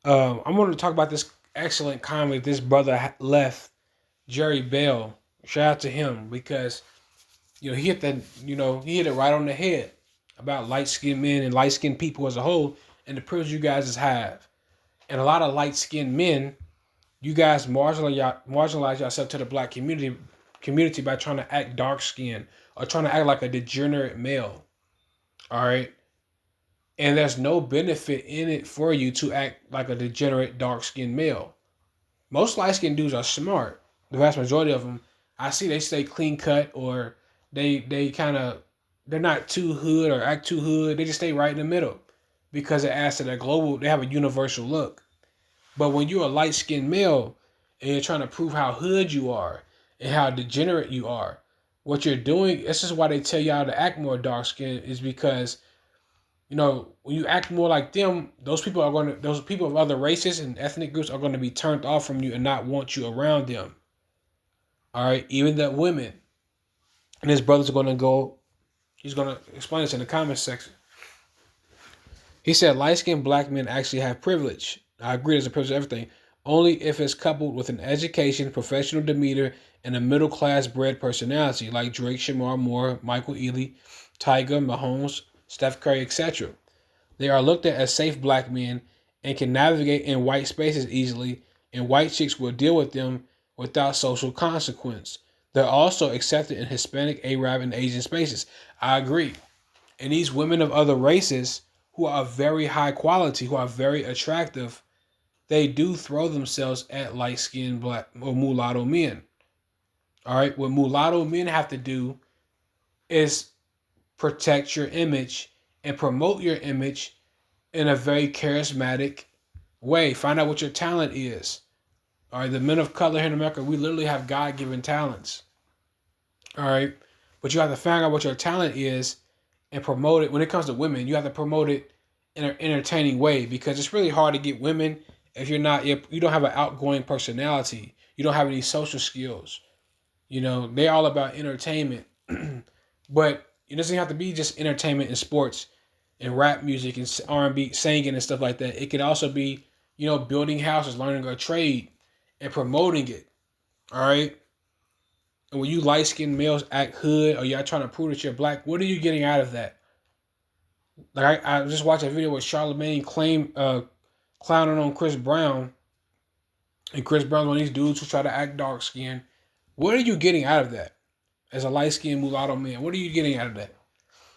I'm going to talk about this excellent comment this brother left, Jerry Bell. Shout out to him because he hit it right on the head about light skinned men and light skinned people as a whole and the privilege you guys have. And a lot of light skinned men, you guys marginalize yourself to the black community by trying to act dark skinned or trying to act like a degenerate male. All right. And there's no benefit in it for you to act like a degenerate dark skinned male. Most light skinned dudes are smart. The vast majority of them, I see they stay clean cut or they kind of they're not too hood or act too hood. They just stay right in the middle because it adds to their global. They have a universal look. But when you're a light skinned male and you're trying to prove how hood you are and how degenerate you are, what you're doing. This is why they tell y'all to act more dark skinned is because when you act more like them, those people of other races and ethnic groups are going to be turned off from you and not want you around them. All right, even the women. And his brother's going to go. He's going to explain this in the comments section. He said, light-skinned black men actually have privilege. I agree, there's a privilege of everything. Only if it's coupled with an education, professional demeanor, and a middle-class bred personality like Drake, Shamar Moore, Michael Ealy, Tyga, Mahomes, Steph Curry, etc. They are looked at as safe black men and can navigate in white spaces easily, and white chicks will deal with them without social consequence. They're also accepted in Hispanic, Arab, and Asian spaces. I agree. And these women of other races who are very high quality, who are very attractive, they do throw themselves at light-skinned black or mulatto men. All right, what mulatto men have to do is protect your image and promote your image in a very charismatic way. Find out what your talent is. All right, the men of color here in America, we literally have God-given talents. All right, but you have to find out what your talent is and promote it. When it comes to women, you have to promote it in an entertaining way because it's really hard to get women if you don't have an outgoing personality. You don't have any social skills. They're all about entertainment, but it doesn't have to be just entertainment and sports and rap music and R&B singing and stuff like that. It could also be, building houses, learning a trade, and promoting it. All right. And when you light skinned males act hood or y'all trying to prove that you're black, what are you getting out of that? Like I just watched a video with Charlamagne clowning on Chris Brown, and Chris Brown's one of these dudes who try to act dark skinned. What are you getting out of that? As a light skinned mulatto man, what are you getting out of that?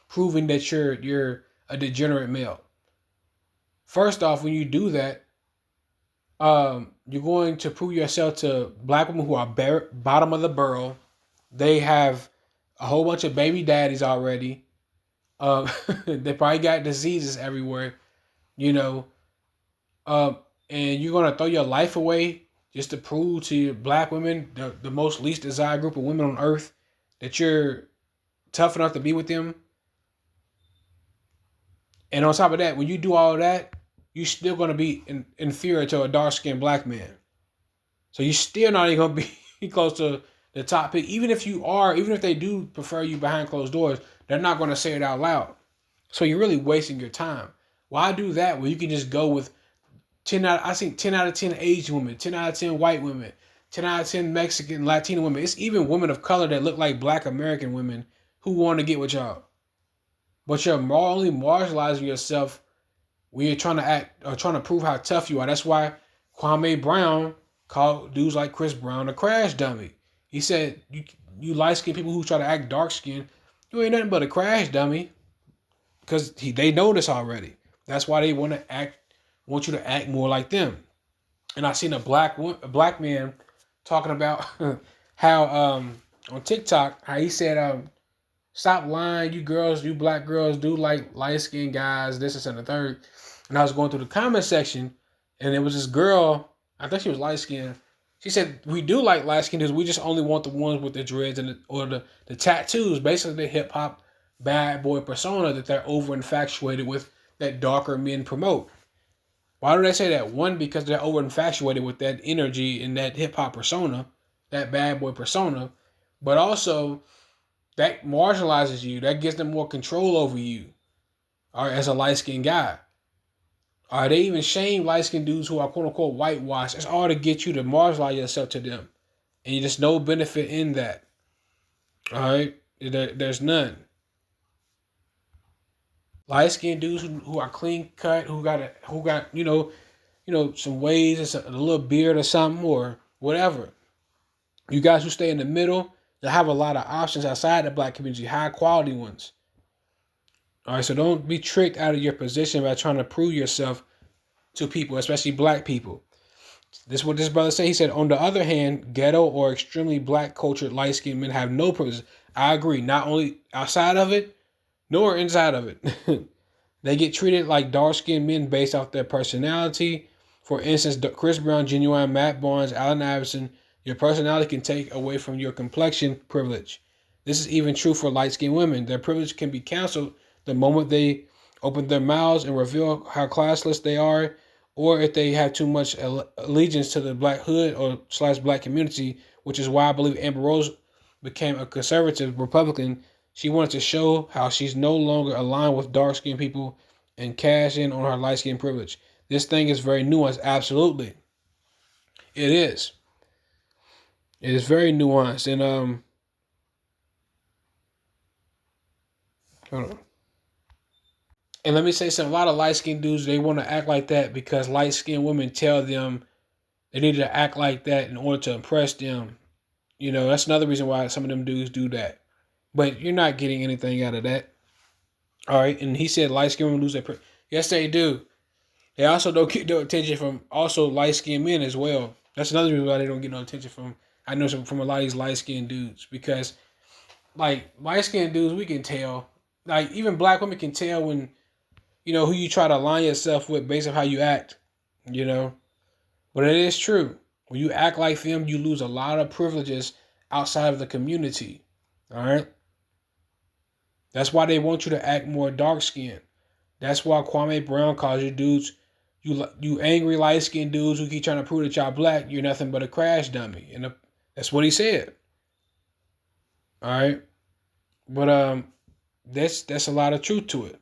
Proving that you're a degenerate male. First off, when you do that, you're going to prove yourself to black women who are bottom of the barrel. They have a whole bunch of baby daddies already. They probably got diseases everywhere, you know. And you're gonna throw your life away just to prove to black women, the most least desired group of women on earth, that you're tough enough to be with them. And on top of that, when you do all of that, you're still gonna be inferior to a dark skinned black man. So you're still not even gonna be close to the top pick. Even if they do prefer you behind closed doors, they're not gonna say it out loud. So you're really wasting your time. Why do that when you can just go with 10 out of 10 Asian women, 10 out of 10 white women, 10 out of 10 Mexican, Latino women. It's even women of color that look like black American women who want to get with y'all. But you're only marginalizing yourself when you're trying to act or trying to prove how tough you are. That's why Kwame Brown called dudes like Chris Brown a crash dummy. He said, you light-skinned people who try to act dark-skinned, you ain't nothing but a crash dummy. Because they know this already. That's why they want you to act more like them. And I seen a black man talking about how on TikTok, how he said, stop lying, you black girls do like light-skinned guys, this and the third. And I was going through the comment section, and there was this girl, I think she was light-skinned. She said, we do like light-skinned dudes, we just only want the ones with the dreads or the tattoos, basically the hip-hop bad boy persona that they're over infatuated with, that darker men promote. Why do they say that? One, because they're over infatuated with that energy and that hip hop persona, that bad boy persona, but also that marginalizes you. That gives them more control over you, or as a light skinned guy. All right, they even shame light skinned dudes who are quote unquote whitewashed. It's all to get you to marginalize yourself to them. And you just no benefit in that. All right, there's none. Light skinned dudes who are clean cut, who got some waves, a little beard or something or whatever. You guys who stay in the middle, you have a lot of options outside the black community, high quality ones. All right, so don't be tricked out of your position by trying to prove yourself to people, especially black people. This is what this brother said. He said, on the other hand, ghetto or extremely black cultured light skinned men have no privilege. I agree, not only outside of it, nor inside of it. They get treated like dark skinned men based off their personality. For instance, Chris Brown, Genuine, Matt Barnes, Allen Iverson, your personality can take away from your complexion privilege. This is even true for light skinned women. Their privilege can be canceled the moment they open their mouths and reveal how classless they are, or if they have too much allegiance to the black hood or / black community, which is why I believe Amber Rose became a conservative Republican. She wanted to show how she's no longer aligned with dark skinned people and cash in on her light skin privilege. This thing is very nuanced. Absolutely. It is. It is very nuanced. And hold on. And let me say something. A lot of light skinned dudes, they want to act like that because light skinned women tell them they need to act like that in order to impress them. That's another reason why some of them dudes do that. But you're not getting anything out of that. All right. And he said light skinned women lose their yes, they do. They also don't get no attention from also light skinned men as well. That's another reason why they don't get no attention from from a lot of these light skinned dudes. Because like light skinned dudes, we can tell. Like even black women can tell when who you try to align yourself with based on how you act, But it is true. When you act like them, you lose a lot of privileges outside of the community. All right? That's why they want you to act more dark skinned. That's why Kwame Brown calls you dudes, you angry light skinned dudes who keep trying to prove that y'all black, you're nothing but a crash dummy. And that's what he said. All right? But that's a lot of truth to it.